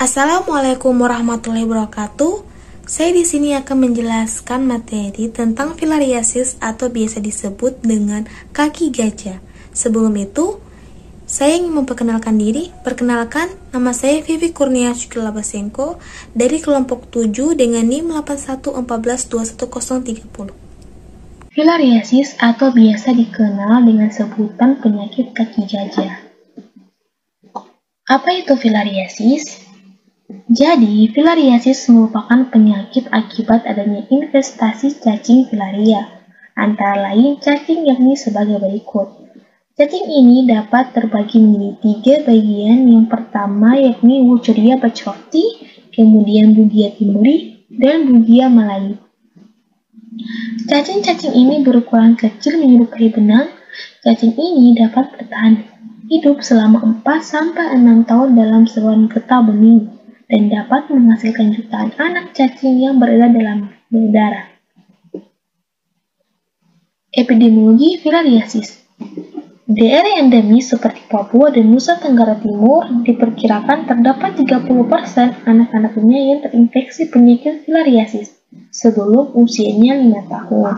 Assalamualaikum warahmatullahi wabarakatuh. Saya di sini akan menjelaskan materi tentang filariasis atau biasa disebut dengan kaki gajah. Sebelum itu, saya ingin memperkenalkan diri. Perkenalkan, nama saya Vivi Kurnia Syukilabasenko dari kelompok 7 dengan NIM 8114211030. Filariasis atau biasa dikenal dengan sebutan penyakit kaki gajah. Apa itu filariasis? Jadi, filariasis merupakan penyakit akibat adanya infestasi cacing filaria, antara lain cacing yakni sebagai berikut. Cacing ini dapat terbagi menjadi 3 bagian. Yang pertama yakni Wucheria bacrovti, kemudian Bugia timuri, dan Bugia malayi. Cacing-cacing ini berukuran kecil menyerupai benang. Cacing ini dapat bertahan hidup selama 4-6 tahun dalam saluran getah bening dan dapat menghasilkan jutaan anak cacing yang beredar dalam darah. Epidemiologi filariasis. Di area endemis seperti Papua dan Nusa Tenggara Timur, diperkirakan terdapat 30% anak-anaknya yang terinfeksi penyakit filariasis sebelum usianya 5 tahun.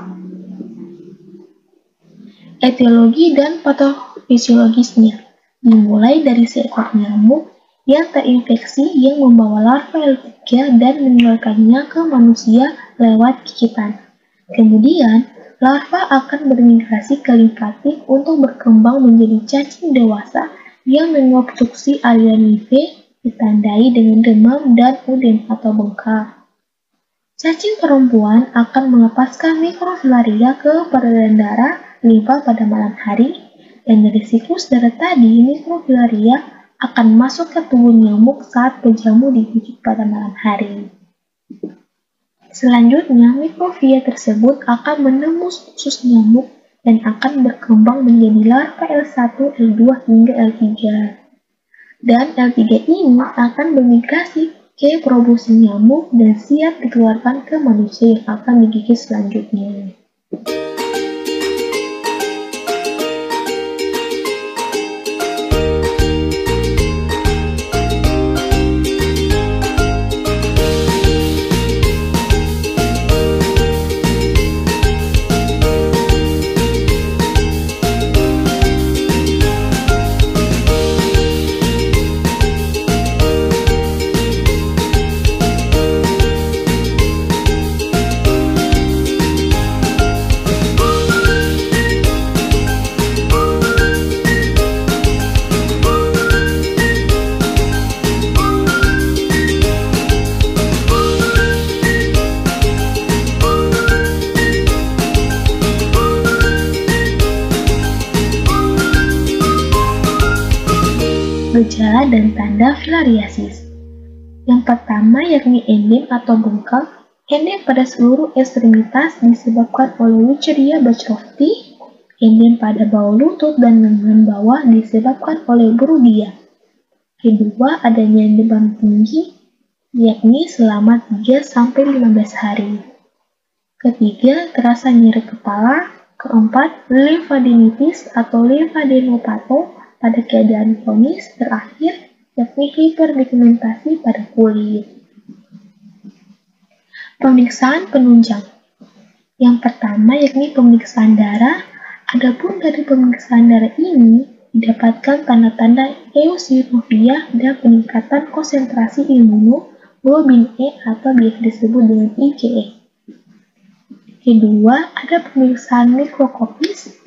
Etiologi dan patofisiologisnya dimulai dari seekor nyamuk yang terinfeksi yang membawa larva L3 dan menularkannya ke manusia lewat gigitan. Kemudian, larva akan bermigrasi ke limfatik untuk berkembang menjadi cacing dewasa yang mengobstruksi aliran limfe, ditandai dengan demam dan udem atau bengkak. Cacing perempuan akan melepaskan mikrofilaria ke peredaran darah limfa pada malam hari, dan dari siklus darah tadi, mikrofilaria akan masuk ke tubuh nyamuk saat berjamu digigit pada malam hari. Selanjutnya, mikrofia tersebut akan menembus usus nyamuk dan akan berkembang menjadi larva L1, L2, hingga L3. Dan L3 ini akan bermigrasi ke proboscis nyamuk dan siap dikeluarkan ke manusia yang akan digigit selanjutnya. Gejala dan tanda filariasis. Yang pertama yakni endem atau bengkak. Endem pada seluruh ekstremitas disebabkan oleh Wucheria bacrovti. Endem pada bawah lutut dan lengan bawah disebabkan oleh Brugia. Kedua, adanya demam tinggi yakni selama 3-15 hari. Ketiga, terasa nyeri kepala. Keempat, limfadenitis atau limfadenopato pada keadaan kronis. Terakhir, yakni hiperpigmentasi pada kulit. Pemeriksaan penunjang. Yang pertama yakni pemeriksaan darah. Adapun dari pemeriksaan darah ini didapatkan tanda-tanda eosinofia dan peningkatan konsentrasi imunoglobulin E atau biasa disebut dengan IgE. Kedua, ada pemeriksaan mikroskopis.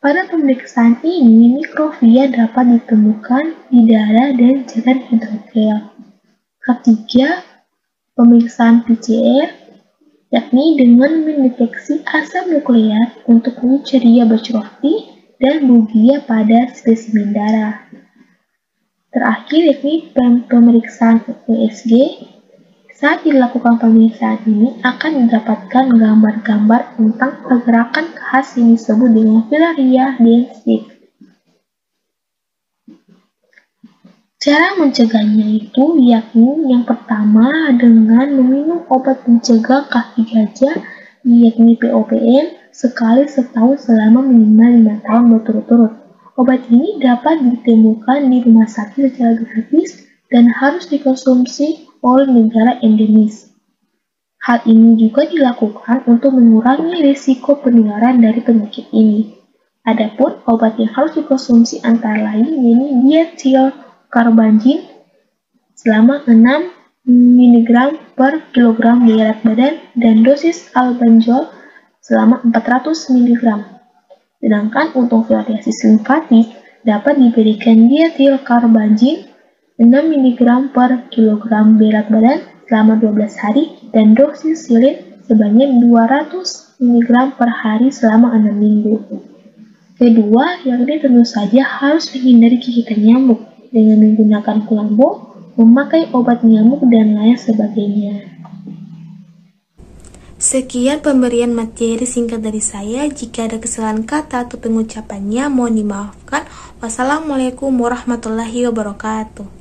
Pada pemeriksaan ini, mikrofia dapat ditemukan di darah dan cairan hidrogel. Ketiga, pemeriksaan PCR, yakni dengan mendeteksi asam nukleat untuk Wucheria bacrovti dan Bugia pada spesimen darah. Terakhir, yakni pemeriksaan USG. Saat dilakukan pemeriksaan ini akan didapatkan gambar-gambar tentang pergerakan khas yang disebut dengan filaria density. Cara mencegahnya itu yakni yang pertama dengan meminum obat pencegah kaki gajah yakni POPN sekali setahun selama minimal 5 tahun berturut-turut. Obat ini dapat ditemukan di rumah sakit secara gratis dan harus dikonsumsi oleh negara endemis. Hal ini juga dilakukan untuk mengurangi risiko penularan dari penyakit ini. Adapun obat yang harus dikonsumsi antara lain yaitu diethylcarbamazine selama 6 mg per kilogram berat badan dan dosis albendazole selama 400 mg. Sedangkan untuk filariasis limfatik dapat diberikan diethylcarbamazine 6 mg per kilogram berat badan selama 12 hari dan dosis silin sebanyak 200 mg per hari selama 6 minggu. Kedua, yakni tentu saja harus menghindari gigitan nyamuk dengan menggunakan kulambo, memakai obat nyamuk, dan lain sebagainya. Sekian pemberian materi singkat dari saya. Jika ada kesalahan kata atau pengucapannya, mohon dimaafkan. Wassalamualaikum warahmatullahi wabarakatuh.